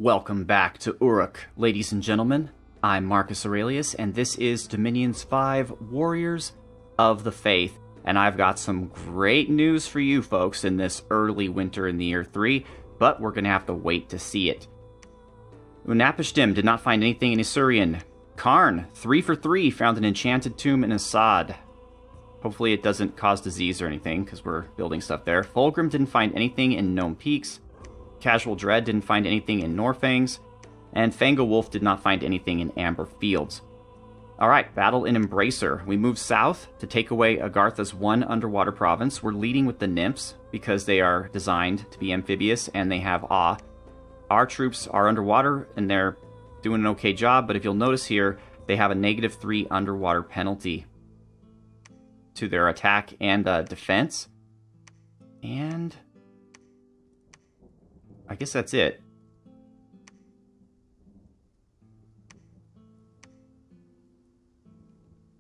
Welcome back to Uruk, ladies and gentlemen. I'm Marcus Aurelius, and this is Dominion's 5 Warriors of the Faith. And I've got some great news for you folks in this early winter in the year 3, but we're going to have to wait to see it. Unapishtim did not find anything in Isurian. Karn, 3 for 3, found an enchanted tomb in Assad. Hopefully it doesn't cause disease or anything, because we're building stuff there. Fulgrim didn't find anything in Gnome Peaks. Casual Dread didn't find anything in Norfangs, and Fango Wolf did not find anything in Amber Fields. Alright, battle in Embracer. We move south to take away Agartha's 1 underwater province. We're leading with the Nymphs, because they are designed to be amphibious, and they have awe. Our troops are underwater, and they're doing an okay job, but if you'll notice here, they have a -3 underwater penalty to their attack and defense. And I guess that's it.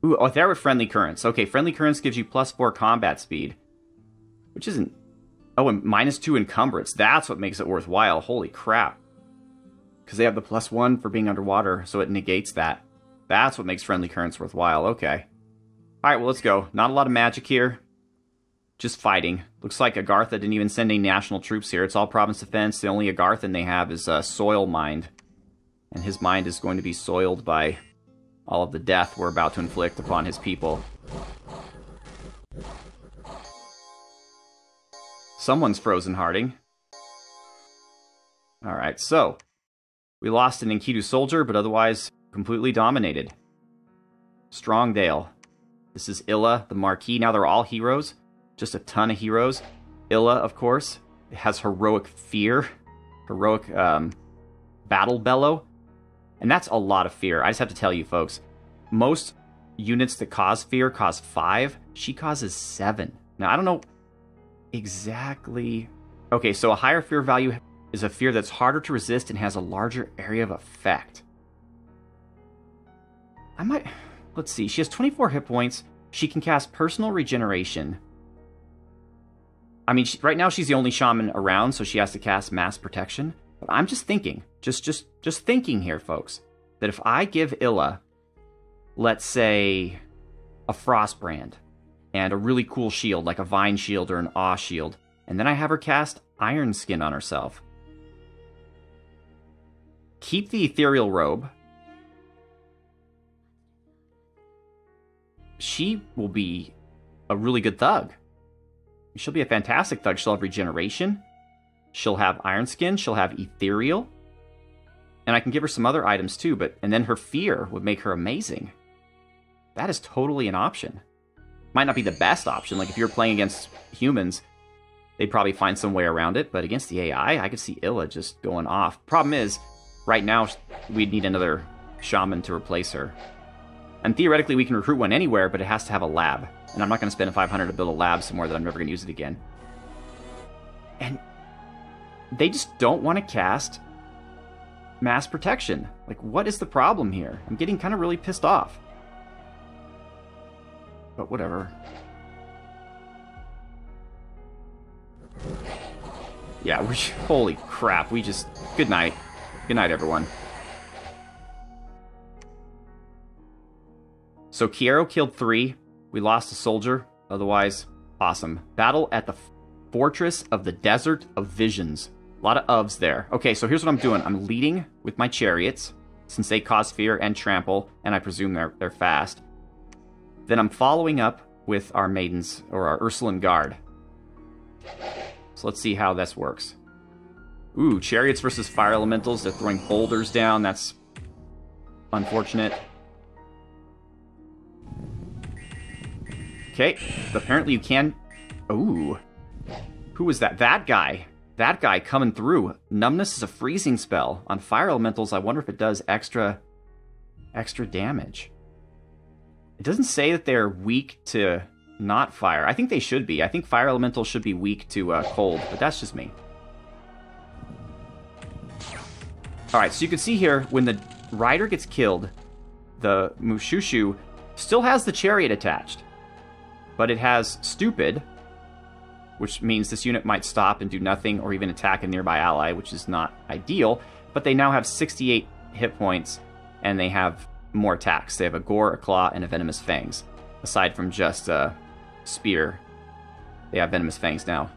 Ooh, oh, there were Friendly Currents. Okay, Friendly Currents gives you +4 combat speed. Which isn't... Oh, and -2 encumbrance. That's what makes it worthwhile. Holy crap. Because they have the +1 for being underwater, so it negates that. That's what makes Friendly Currents worthwhile. Okay. Alright, well, let's go. Not a lot of magic here. Just fighting. Looks like Agartha didn't even send any national troops here. It's all province defense. The only Agarthan they have is Soil Mind. And his mind is going to be soiled by all of the death we're about to inflict upon his people. Someone's frozen hearting. Alright, so we lost an Enkidu soldier, but otherwise completely dominated. Strongdale. This is Illa, the Marquis. Now they're all heroes. Just a ton of heroes. Illa, of course, has heroic fear. Heroic battle bellow. And that's a lot of fear. I just have to tell you, folks. Most units that cause fear cause 5. She causes 7. Now, I don't know exactly... Okay, so a higher fear value is a fear that's harder to resist and has a larger area of effect. I might... Let's see. She has 24 hit points. She can cast Personal Regeneration. I mean, right now she's the only shaman around, so she has to cast Mass Protection. But I'm just thinking, just thinking here, folks, that if I give Illa, let's say, a Frostbrand, and a really cool shield, like a Vine Shield or an Awe Shield, and then I have her cast Iron Skin on herself. Keep the Ethereal Robe. She will be a really good thug. She'll be a fantastic thug. She'll have Regeneration. She'll have Iron Skin. She'll have Ethereal. And I can give her some other items too, and then her Fear would make her amazing. That is totally an option. Might not be the best option. Like if you're playing against humans, they'd probably find some way around it. But against the AI, I could see Illa just going off. Problem is, right now, we'd need another shaman to replace her. And theoretically, we can recruit one anywhere, but it has to have a lab. And I'm not going to spend 500 to build a lab somewhere that I'm never going to use it again. And they just don't want to cast Mass Protection. Like, what is the problem here? I'm getting kind of really pissed off. But whatever. Yeah, holy crap, we just... Good night. Good night, everyone. So Kiero killed 3. We lost a soldier. Otherwise, awesome. Battle at the Fortress of the Desert of Visions. A lot of ofs there. Okay, so here's what I'm doing. I'm leading with my chariots, since they cause fear and trample, and I presume they're fast. Then I'm following up with our maidens, or our Ursuline Guard. So let's see how this works. Ooh, chariots versus fire elementals. They're throwing boulders down. That's unfortunate. Okay, apparently you can... Ooh. Who was that? That guy. That guy coming through. Numbness is a freezing spell. On fire elementals, I wonder if it does extra damage. It doesn't say that they're weak to not fire. I think they should be. I think fire elementals should be weak to cold, but that's just me. Alright, so you can see here, when the rider gets killed, the Mushushu still has the chariot attached. But it has Stupid, which means this unit might stop and do nothing, or even attack a nearby ally, which is not ideal. but they now have 68 hit points, and they have more attacks. They have a Gore, a Claw, and a Venomous Fangs. Aside from just a Spear, they have Venomous Fangs now.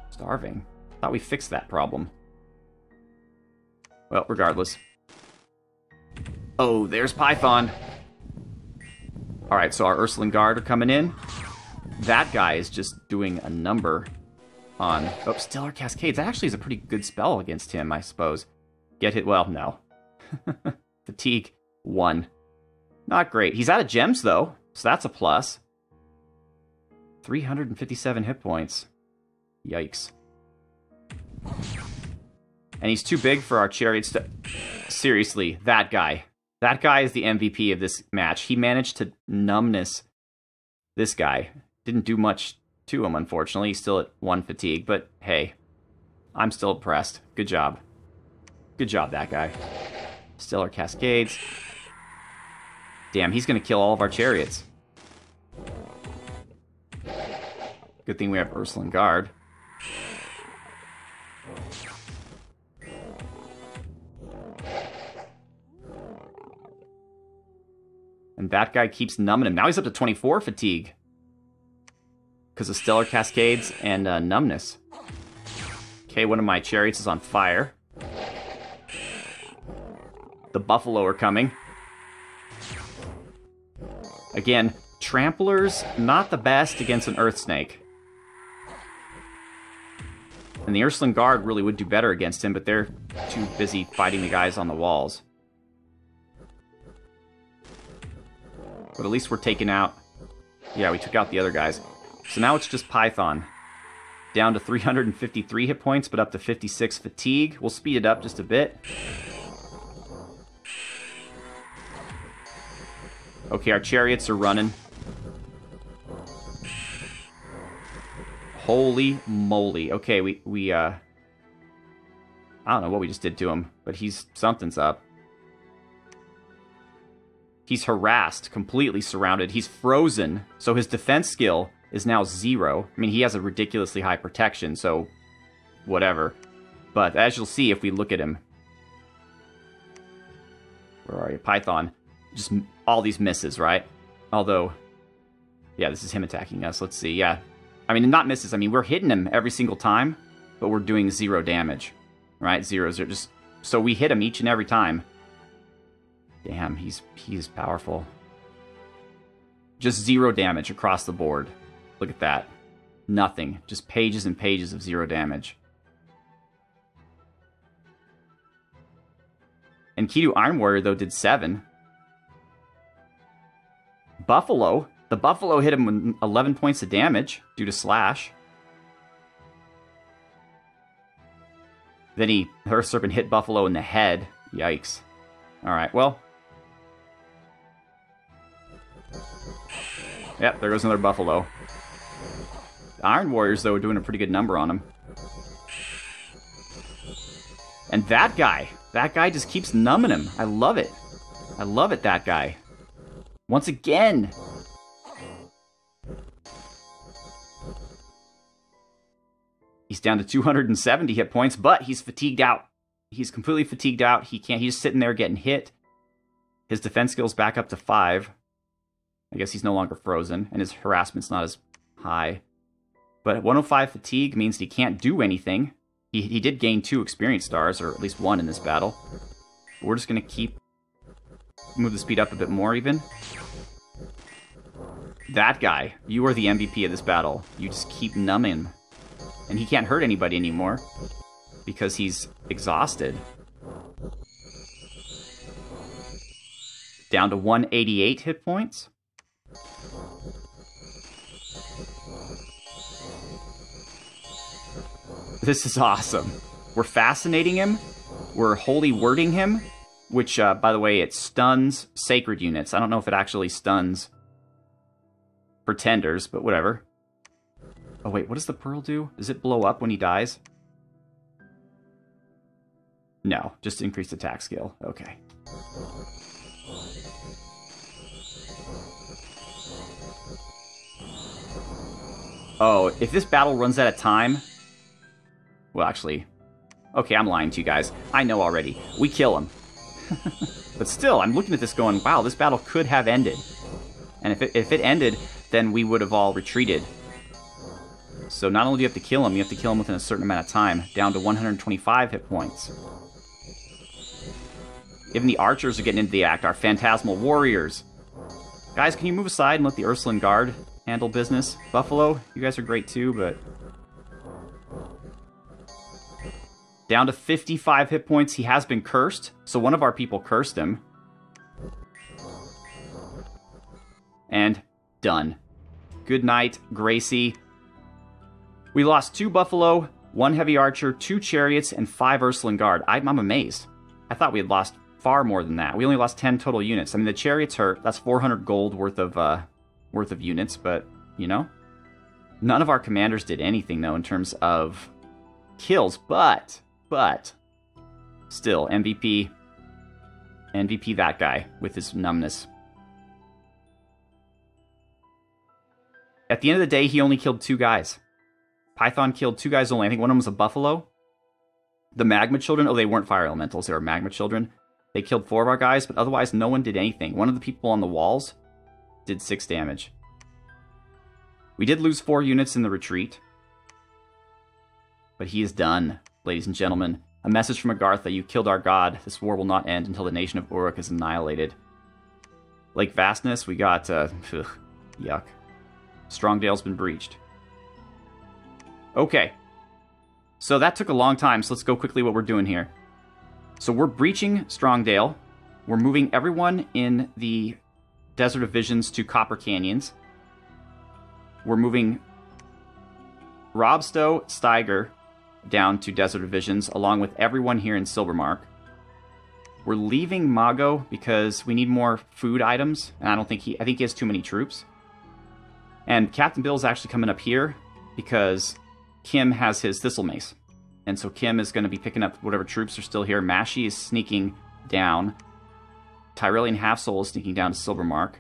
Starving. Thought we fixed that problem. Well, regardless. Oh, there's Python. Alright, so our Ursuline Guard are coming in. That guy is just doing a number on... Oh, Stellar Cascades. That actually is a pretty good spell against him, I suppose. Get hit... Well, no. Fatigue, 1. Not great. He's out of gems, though, so that's a plus. 357 hit points. Yikes. And he's too big for our chariots to... Seriously, that guy. That guy is the MVP of this match. He managed to numbness this guy. Didn't do much to him, unfortunately. He's still at 1 fatigue, but hey, I'm still impressed. Good job. Good job, that guy. Stellar Cascades. Damn, he's going to kill all of our chariots. Good thing we have Ursuline Guard. And that guy keeps numbing him. Now he's up to 24 fatigue. Because of Stellar Cascades and numbness. Okay, one of my chariots is on fire. The buffalo are coming. Again, Tramplers, not the best against an Earth Snake. And the Ursuline Guard really would do better against him, but they're too busy fighting the guys on the walls. But at least we're taking out... Yeah, we took out the other guys. So now it's just Python. Down to 353 hit points, but up to 56 fatigue. We'll speed it up just a bit. Okay, our chariots are running. Holy moly. Okay, we I don't know what we just did to him, but something's up. He's harassed, completely surrounded. He's frozen, so his defense skill is now 0. I mean, he has a ridiculously high protection, so whatever. But as you'll see if we look at him. Where are you? Python. Just all these misses, right? Although, yeah, this is him attacking us. Let's see, yeah. I mean, not misses. I mean, we're hitting him every single time, but we're doing 0 damage, right? 0, 0. Just so we hit him each and every time. Damn, he is powerful. Just 0 damage across the board. Look at that. Nothing. Just pages and pages of 0 damage. And Kidu Iron Warrior, though, did 7. Buffalo. The Buffalo hit him with 11 points of damage due to Slash. Then Earth Serpent hit Buffalo in the head. Yikes. Alright, well. Yep, there goes another Buffalo. The Iron Warriors, though, are doing a pretty good number on him. And that guy just keeps numbing him. I love it. I love it, that guy. Once again. He's down to 270 hit points, but he's fatigued out. He's completely fatigued out. He's just sitting there getting hit. His defense skill's back up to 5. I guess he's no longer frozen, and his harassment's not as high. But 105 fatigue means he can't do anything. He did gain 2 experience stars, or at least 1 in this battle. We're just going to move the speed up a bit more, even. That guy, you are the MVP of this battle. You just keep numbing him. And he can't hurt anybody anymore, because he's exhausted. Down to 188 hit points. This is awesome. We're fascinating him. We're holy wording him, which, by the way, it stuns sacred units. I don't know if it actually stuns pretenders, but whatever. Oh, wait, what does the pearl do? Does it blow up when he dies? No, just increased attack skill. Okay. Oh, if this battle runs out of time... Well, actually, Okay, I'm lying to you guys. I know already. We kill him. But still, I'm looking at this going, wow, this battle could have ended. And if it ended, then we would have all retreated. So not only do you have to kill him, you have to kill him within a certain amount of time, down to 125 hit points. Even the archers are getting into the act, our phantasmal warriors. Guys, can you move aside and let the Ursuline Guard handle business? Buffalo, you guys are great too, but... Down to 55 hit points. He has been cursed, so one of our people cursed him. And done. Good night, Gracie. We lost 2 Buffalo, 1 Heavy Archer, 2 Chariots, and 5 Ursuline Guard. I'm amazed. I thought we had lost far more than that. We only lost 10 total units. I mean, the Chariots hurt. That's 400 gold worth of units, but, you know. None of our commanders did anything, though, in terms of kills, but still, MVP that guy with his numbness. At the end of the day, he only killed 2 guys. Python killed 2 guys only. I think one of them was a buffalo. The magma children, oh, they weren't fire elementals, they were magma children. They killed 4 of our guys, but otherwise no one did anything. One of the people on the walls did 6 damage. We did lose 4 units in the retreat. But he is done, ladies and gentlemen. A message from Agartha, you killed our god. This war will not end until the nation of Uruk is annihilated. Lake Vastness, we got, yuck. Strongdale's been breached. Okay. So that took a long time, so let's go quickly what we're doing here. So we're breaching Strongdale. We're moving everyone in the Desert of Visions to Copper Canyons. We're moving Robstow, Steiger down to Desert of Visions, along with everyone here in Silvermark. We're leaving Mago because we need more food items, and I think he has too many troops. And Captain Bill's actually coming up here because Kim has his Thistle Mace. And so Kim is going to be picking up whatever troops are still here. Mashi is sneaking down. Tyrellian Half-Soul is sneaking down to Silvermark.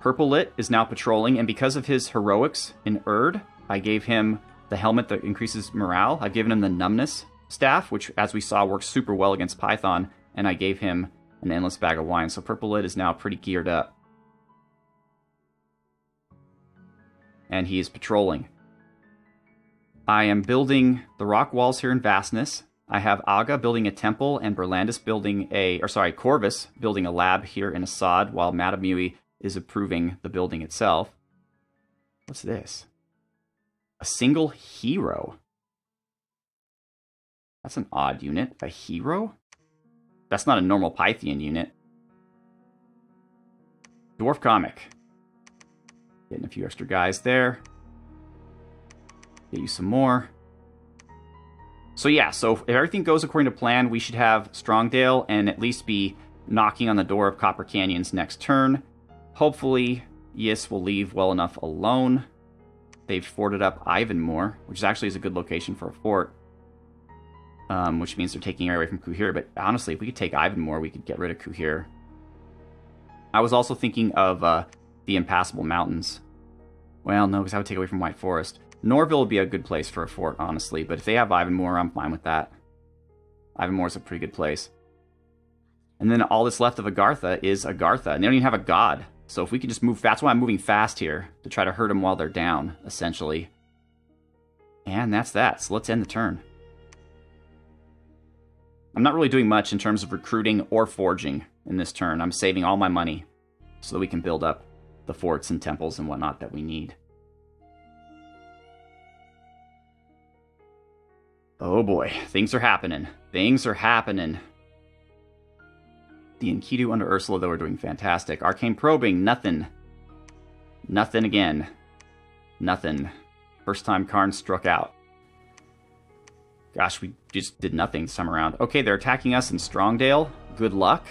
Purple Lit is now patrolling, and because of his heroics in Erd, I gave him the helmet that increases morale. I've given him the Numbness Staff, which, as we saw, works super well against Python, and I gave him an Endless Bag of Wine. So Purple Lit is now pretty geared up. And he is patrolling. I am building the rock walls here in Vastness. I have Aga building a temple and Berlandus building Corvus building a lab here in Assad, while Matamui is approving the building itself. What's this? A single hero. That's an odd unit. A hero? That's not a normal Pythian unit. Dwarf Comic. Getting a few extra guys there. Get you some more. So yeah, so if everything goes according to plan, we should have Strongdale and at least be knocking on the door of Copper Canyons next turn. Hopefully, Yis will leave well enough alone. They've forted up Ivanmore, which actually is a good location for a fort. Which means they're taking area away from Kuhir. But honestly, if we could take Ivanmore, we could get rid of Kuhir. I was also thinking of the Impassable Mountains. Well, no, because that would take away from White Forest. Norville would be a good place for a fort, honestly. But if they have Ivanmore, I'm fine with that. Ivanmore is a pretty good place. And then all that's left of Agartha is Agartha. And they don't even have a god. So if we could just move fast, that's why I'm moving fast here. To try to hurt them while they're down, essentially. And that's that. So let's end the turn. I'm not really doing much in terms of recruiting or forging in this turn. I'm saving all my money so that we can build up the forts and temples and whatnot that we need. Oh boy, things are happening. Things are happening. The Enkidu under Ursula, though, are doing fantastic. Arcane Probing, nothing. Nothing again. Nothing. First time Karn struck out. Gosh, we just did nothing this time around. Okay, they're attacking us in Strongdale. Good luck.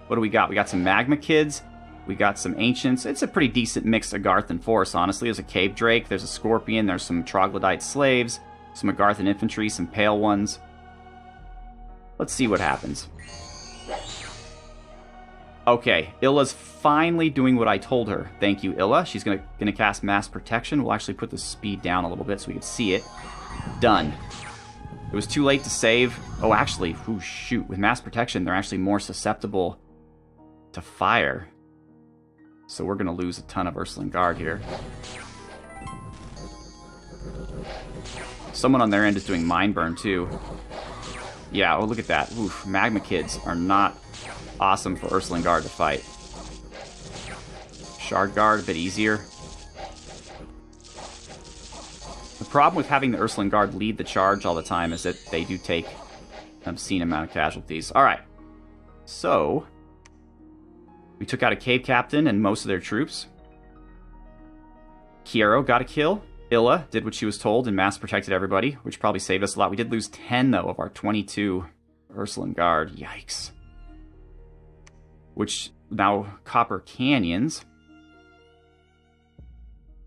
What do we got? We got some Magma Kids. We got some Ancients. It's a pretty decent mixed Agarthan force, honestly. There's a Cave Drake. There's a Scorpion. There's some Troglodyte Slaves. Some Agarthan Infantry. Some Pale Ones. Let's see what happens. Okay, Illa's finally doing what I told her. Thank you, Illa. She's gonna cast Mass Protection. We'll actually put the speed down a little bit so we can see it. Done. It was too late to save. Oh, actually, ooh, shoot. With Mass Protection, they're actually more susceptible to fire. So we're gonna lose a ton of Ursuline Guard here. Someone on their end is doing Mind Burn, too. Yeah, oh, look at that. Oof, Magma Kids are not awesome for Ursuline Guard to fight. Shard Guard, a bit easier. The problem with having the Ursuline Guard lead the charge all the time is that they do take an obscene amount of casualties. Alright. So, we took out a Cave Captain and most of their troops. Kiero got a kill. Illa did what she was told and mass protected everybody, which probably saved us a lot. We did lose 10, though, of our 22 Ursuline Guard. Yikes. Which, now, Copper Canyons.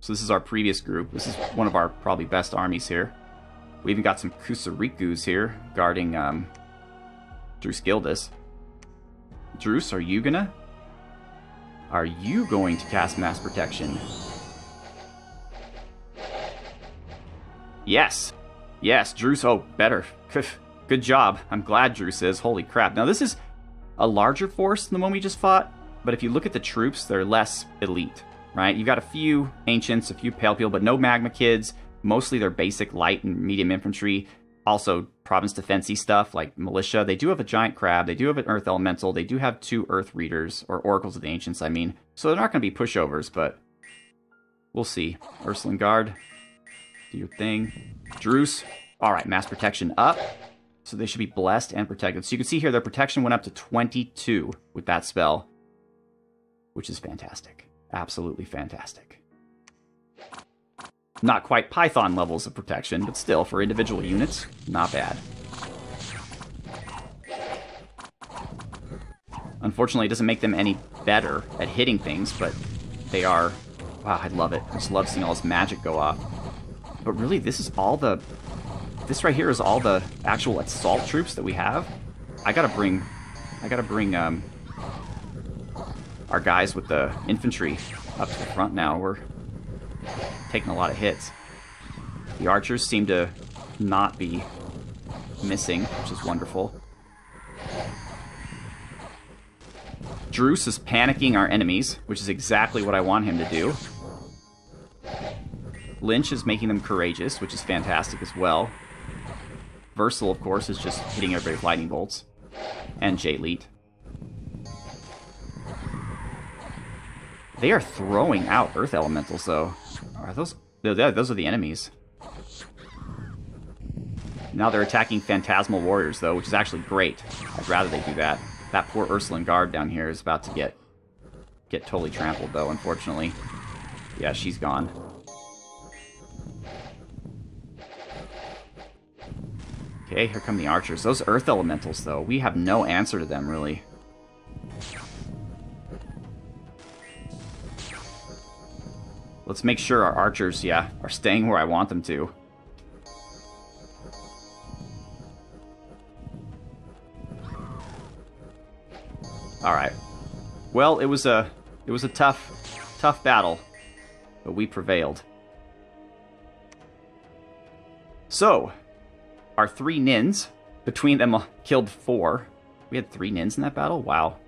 So this is our previous group. This is one of our probably best armies here. We even got some Kusarikus here, guarding Druce Gildus. Druce, are you going to cast Mass Protection? Yes. Yes, Druce. Oh, better. Good job. I'm glad Druce is. Holy crap. Now, this is a larger force than the one we just fought, but if you look at the troops, they're less elite, right? You've got a few Ancients, a few Pale People, but no Magma Kids. Mostly they're basic light and medium infantry. Also, Province Defense-y stuff like Militia. They do have a Giant Crab. They do have an Earth Elemental. They do have 2 Earth Readers, or Oracles of the Ancients, I mean. So they're not going to be pushovers, but we'll see. Ursuline Guard. Do your thing. Druce. Alright, Mass Protection up. So they should be blessed and protected. So you can see here their protection went up to 22 with that spell. Which is fantastic. Absolutely fantastic. Not quite Python levels of protection, but still, for individual units, not bad. Unfortunately, it doesn't make them any better at hitting things, but they are... Wow, I love it. I just love seeing all this magic go off. But really, this is all the... This right here is all the actual assault troops that we have. I gotta bring our guys with the infantry up to the front now. We're taking a lot of hits. The archers seem to not be missing, which is wonderful. Druce is panicking our enemies, which is exactly what I want him to do. Lynch is making them courageous, which is fantastic as well. Versal, of course, is just hitting everybody with lightning bolts. And J-Leet. They are throwing out Earth Elementals, though. Are those... Those are the enemies. Now they're attacking Phantasmal Warriors, though, which is actually great. I'd rather they do that. That poor Ursuline Guard down here is about to get totally trampled, though, unfortunately. Yeah, she's gone. Okay, here come the archers. Those Earth Elementals, though, we have no answer to them, really. Let's make sure our archers, yeah, are staying where I want them to. Alright. Well, it was a tough battle, but we prevailed. So, our 3 Nins, between them, killed 4. We had 3 Nins in that battle? Wow.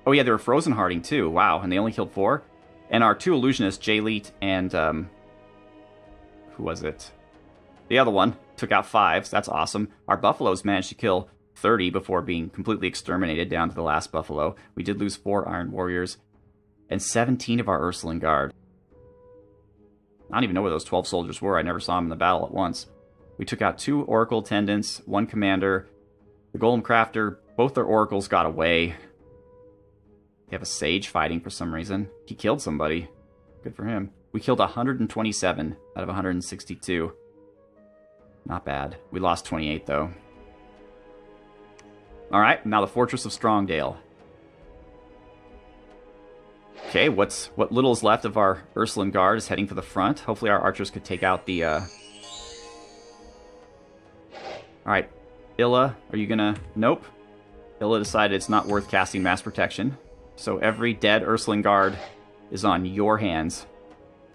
Oh yeah, they were Frozen Hearting too. Wow, and they only killed 4? And our 2 Illusionists, J-Leet and, who was it? The other one took out 5, so that's awesome. Our Buffaloes managed to kill 30 before being completely exterminated down to the last Buffalo. We did lose 4 Iron Warriors and 17 of our Ursuline Guard. I don't even know where those 12 soldiers were. I never saw them in the battle at once. We took out 2 Oracle Attendants, 1 Commander, the Golem Crafter. Both their Oracles got away. They have a Sage fighting for some reason. He killed somebody. Good for him. We killed 127 out of 162. Not bad. We lost 28, though. Alright, now the Fortress of Strongdale. Okay, what little is left of our Ursuline Guard is heading for the front. Hopefully our archers could take out the... Alright, Illa, are you gonna... Nope. Illa decided it's not worth casting Mass Protection. So every dead Ursuline guard is on your hands.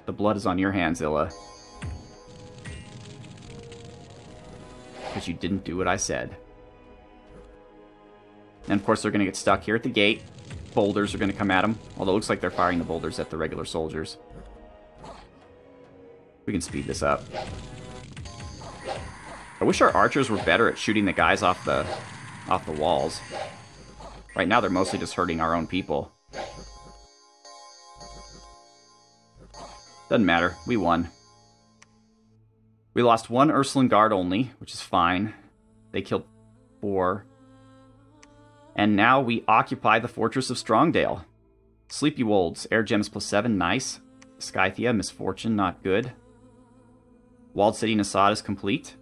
The blood is on your hands, Illa. Because you didn't do what I said. And of course they're going to get stuck here at the gate. Boulders are going to come at them. Although it looks like they're firing the boulders at the regular soldiers. We can speed this up. I wish our archers were better at shooting the guys off the walls. Right now they're mostly just hurting our own people. Doesn't matter. We won. We lost 1 Ursuline guard only, which is fine. They killed 4. And now we occupy the fortress of Strongdale. Sleepy Wolds, air gems +7, nice. Scythia, misfortune, not good. Walled City Nasad is complete.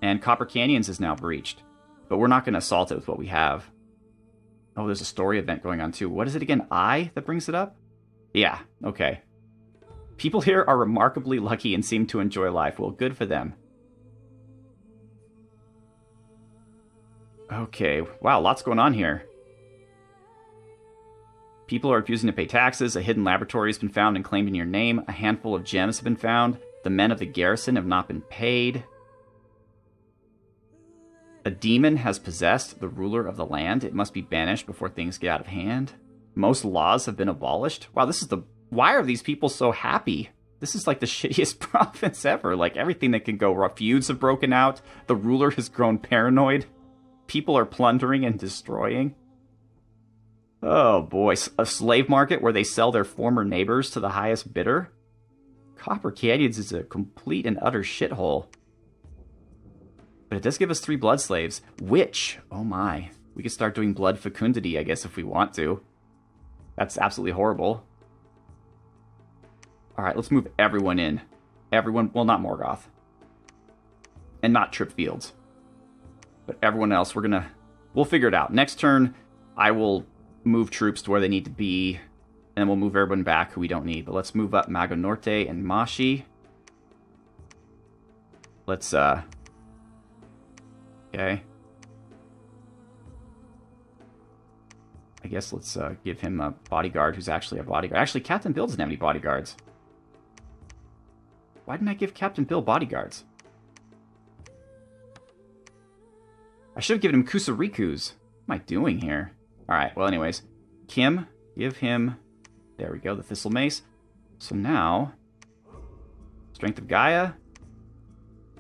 And Copper Canyons is now breached. But we're not going to assault it with what we have. Oh, there's a story event going on too. What is it again? I that brings it up? Yeah, okay. People here are remarkably lucky and seem to enjoy life. Well, good for them. Okay, wow, lots going on here. People are refusing to pay taxes. A hidden laboratory has been found and claimed in your name. A handful of gems have been found. The men of the garrison have not been paid. A demon has possessed the ruler of the land. It must be banished before things get out of hand. Most laws have been abolished. Wow, this is the... Why are these people so happy? This is like the shittiest province ever. Like, everything that can go wrong. Feuds have broken out. The ruler has grown paranoid. People are plundering and destroying. Oh boy, a slave market where they sell their former neighbors to the highest bidder? Copper Canyons is a complete and utter shithole. But it does give us 3 blood slaves, which, oh my, we could start doing blood fecundity, I guess, if we want to. That's absolutely horrible. Alright, let's move everyone in. Everyone, well, not Morgoth. And not Tripfields. But everyone else, we'll figure it out. Next turn, I will move troops to where they need to be, and then we'll move everyone back who we don't need. But let's move up Mago Norte and Mashi. Let's, okay. I guess let's give him a bodyguard who's actually a bodyguard. Actually, Captain Bill doesn't have any bodyguards. Why didn't I give Captain Bill bodyguards? I should have given him Kusarikus. What am I doing here? Alright, well anyways. Kim, give him... There we go, the Thistle Mace. So now... Strength of Gaia.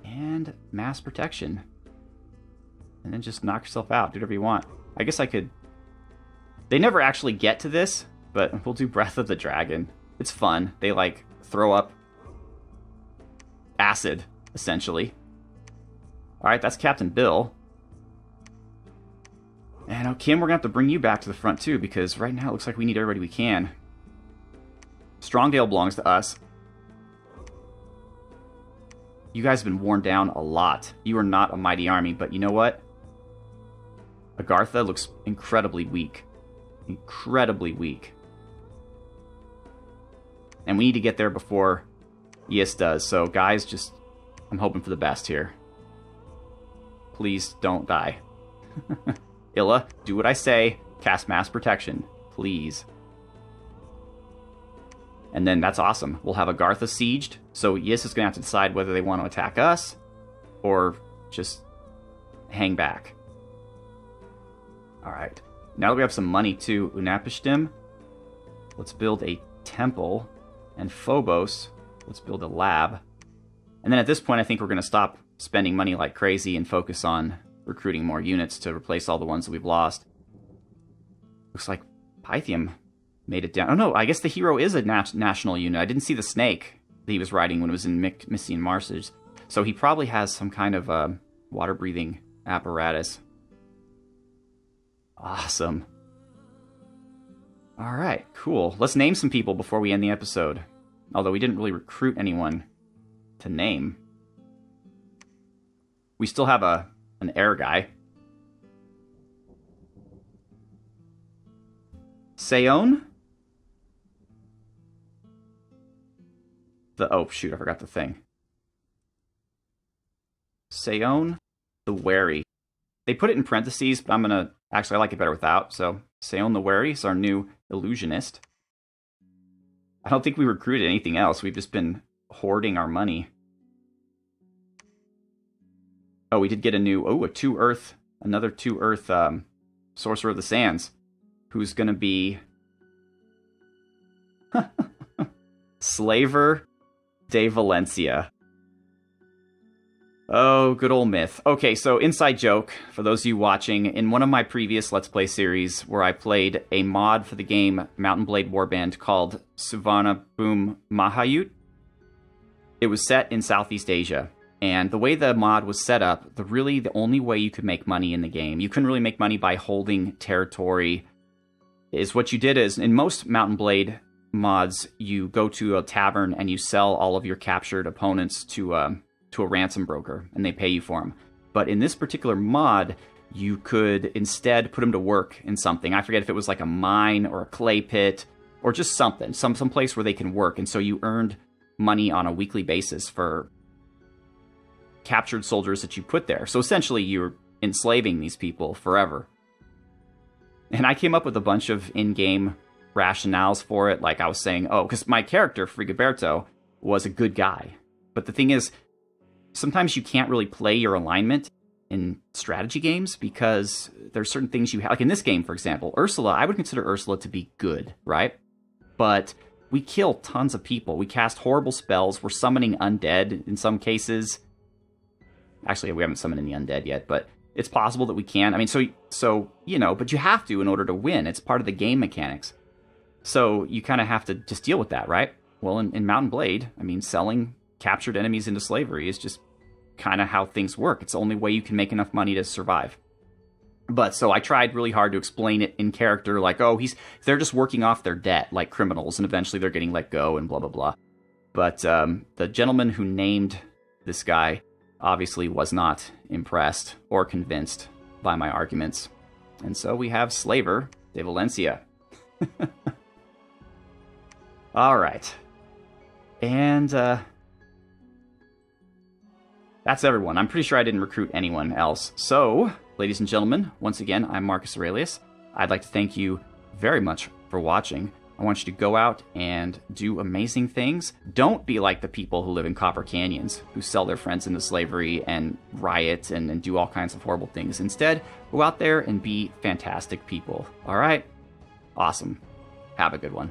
And Mass Protection. And then just knock yourself out. Do whatever you want. I guess I could... They never actually get to this, but we'll do Breath of the Dragon. It's fun. They, like, throw up acid, essentially. Alright, that's Captain Bill. And, oh, Kim, we're going to have to bring you back to the front, too, because right now it looks like we need everybody we can. Strongdale belongs to us. You guys have been worn down a lot. You are not a mighty army, but you know what? Agartha looks incredibly weak. Incredibly weak. And we need to get there before Yis does. So, guys, just... I'm hoping for the best here. Please don't die. Illa, do what I say. Cast Mass Protection. Please. And then that's awesome. We'll have Agartha sieged. So Yis is going to have to decide whether they want to attack us or just hang back. Alright. Now that we have some money too, Unapishtim, let's build a temple. And Phobos, let's build a lab. And then at this point, I think we're going to stop spending money like crazy and focus on recruiting more units to replace all the ones that we've lost. Looks like Pythium made it down. Oh no, I guess the hero is a national unit. I didn't see the snake that he was riding when it was in Mysian Marshes. So he probably has some kind of water-breathing apparatus. Awesome. Alright, cool. Let's name some people before we end the episode. Although we didn't really recruit anyone to name. We still have an air guy. Seon? Oh, shoot, I forgot the thing. Seon the Wary. They put it in parentheses, but I'm gonna... Actually, I like it better without, so Seon the Wary is our new illusionist. I don't think we recruited anything else. We've just been hoarding our money. Oh, we did get a new... Oh, a 2-Earth... Another 2-Earth Sorcerer of the Sands. Who's going to be... Slaver de Valencia. Oh, good old myth. Okay, so inside joke, for those of you watching, in one of my previous Let's Play series where I played a mod for the game Mountain Blade Warband called Suvana Boom Mahayut, it was set in Southeast Asia. And the way the mod was set up, the only way you could make money in the game, you couldn't really make money by holding territory, is what you did is, in most Mountain Blade mods, you go to a tavern and you sell all of your captured opponents to a ransom broker, and they pay you for them. But in this particular mod, you could instead put them to work in something. I forget if it was like a mine or a clay pit or just something, some place where they can work. And so you earned money on a weekly basis for captured soldiers that you put there. So essentially, you're enslaving these people forever. And I came up with a bunch of in-game rationales for it. Like I was saying, oh, because my character, Frigoberto, was a good guy. But the thing is, sometimes you can't really play your alignment in strategy games because there's certain things you have. Like in this game, for example, Ursula, I would consider Ursula to be good, right? But we kill tons of people. We cast horrible spells. We're summoning undead in some cases. Actually, we haven't summoned any undead yet, but it's possible that we can. I mean, so you know, but you have to in order to win. It's part of the game mechanics. So you kind of have to just deal with that, right? Well, in Mountain Blade, I mean, selling captured enemies into slavery is just kind of how things work. It's the only way you can make enough money to survive. But so I tried really hard to explain it in character, like, oh, they're just working off their debt like criminals, and eventually they're getting let go and blah, blah, blah. But the gentleman who named this guy obviously was not impressed or convinced by my arguments. And so we have Slaver de Valencia. All right. And that's everyone. I'm pretty sure I didn't recruit anyone else. So, ladies and gentlemen, once again, I'm Marcus Aurelius. I'd like to thank you very much for watching. I want you to go out and do amazing things. Don't be like the people who live in Copper Canyons, who sell their friends into slavery and riot and do all kinds of horrible things. Instead, go out there and be fantastic people. All right? Awesome. Have a good one.